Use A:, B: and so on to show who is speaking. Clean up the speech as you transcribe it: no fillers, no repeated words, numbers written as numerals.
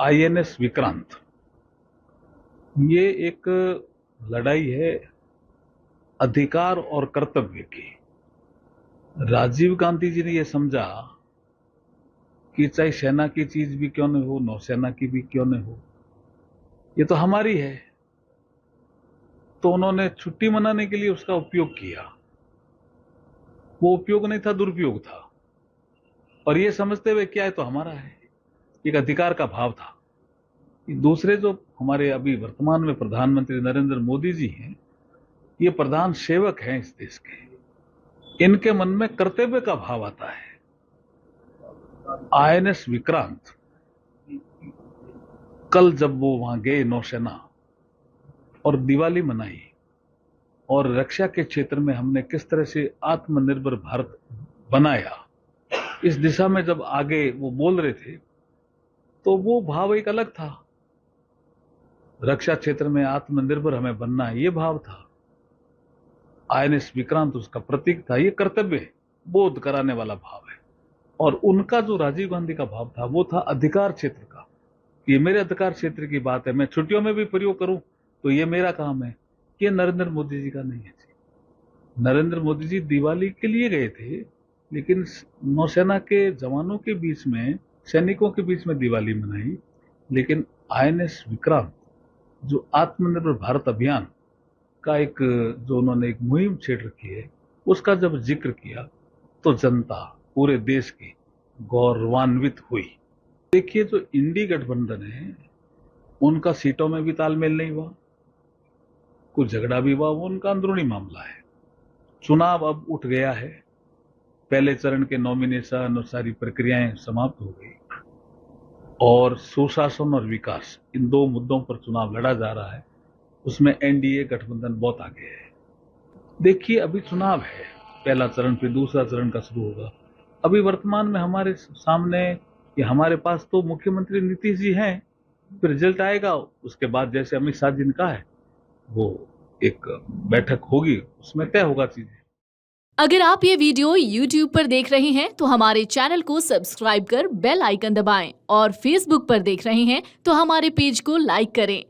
A: INS Vikrant, ये एक लड़ाई है अधिकार और कर्तव्य की। राजीव गांधी जी ने यह समझा कि चाहे सेना की चीज भी क्यों न हो, नौसेना की भी क्यों न हो, ये तो हमारी है। तो उन्होंने छुट्टी मनाने के लिए उसका उपयोग किया। वो उपयोग नहीं था, दुरुपयोग था। और ये समझते हुए क्या है तो हमारा है, एक अधिकार का भाव था। दूसरे जो हमारे अभी वर्तमान में प्रधानमंत्री नरेंद्र मोदी जी हैं, ये प्रधान सेवक हैं इस देश के। इनके मन में कर्तव्य का भाव आता है। आईएनएस विक्रांत कल जब वो वहां गए नौसेना और दिवाली मनाई, और रक्षा के क्षेत्र में हमने किस तरह से आत्मनिर्भर भारत बनाया, इस दिशा में जब आगे वो बोल रहे थे तो वो भाव एक अलग था। रक्षा क्षेत्र में आत्मनिर्भर हमें बनना है, ये भाव था। आईएनएस विक्रांत उसका प्रतीक था। ये कर्तव्य बोध कराने वाला भाव है। और उनका जो राजीव गांधी का भाव था वो था अधिकार क्षेत्र का। ये मेरे अधिकार क्षेत्र की बात है, मैं छुट्टियों में भी प्रयोग करूं तो ये मेरा काम है। ये नरेंद्र मोदी जी का नहीं है। नरेंद्र मोदी जी दिवाली के लिए गए थे, लेकिन नौसेना के जवानों के बीच में, सैनिकों के बीच में दिवाली मनाई। लेकिन आईएनएस विक्रांत जो आत्मनिर्भर भारत अभियान का एक जो उन्होंने एक मुहिम छेड़ रखी है, उसका जब जिक्र किया तो जनता पूरे देश की गौरवान्वित हुई। देखिए, जो इंडी गठबंधन है उनका सीटों में भी तालमेल नहीं हुआ, कुछ झगड़ा भी हुआ, वो उनका अंदरूनी मामला है। चुनाव अब उठ गया है, पहले चरण के नॉमिनेशन और सारी प्रक्रियाएं समाप्त हो गई, और सुशासन और विकास, इन दो मुद्दों पर चुनाव लड़ा जा रहा है। उसमें एनडीए गठबंधन बहुत आगे है। देखिए, अभी चुनाव है, पहला चरण, फिर दूसरा चरण का शुरू होगा। अभी वर्तमान में हमारे सामने या हमारे पास तो मुख्यमंत्री नीतीश जी हैं। फिर रिजल्ट आएगा, उसके बाद जैसे अमित शाह जी ने कहा है, वो एक बैठक होगी, उसमें तय होगा चीजें।
B: अगर आप ये वीडियो YouTube पर देख रहे हैं तो हमारे चैनल को सब्सक्राइब कर बेल आइकन दबाएं, और Facebook पर देख रहे हैं तो हमारे पेज को लाइक करें।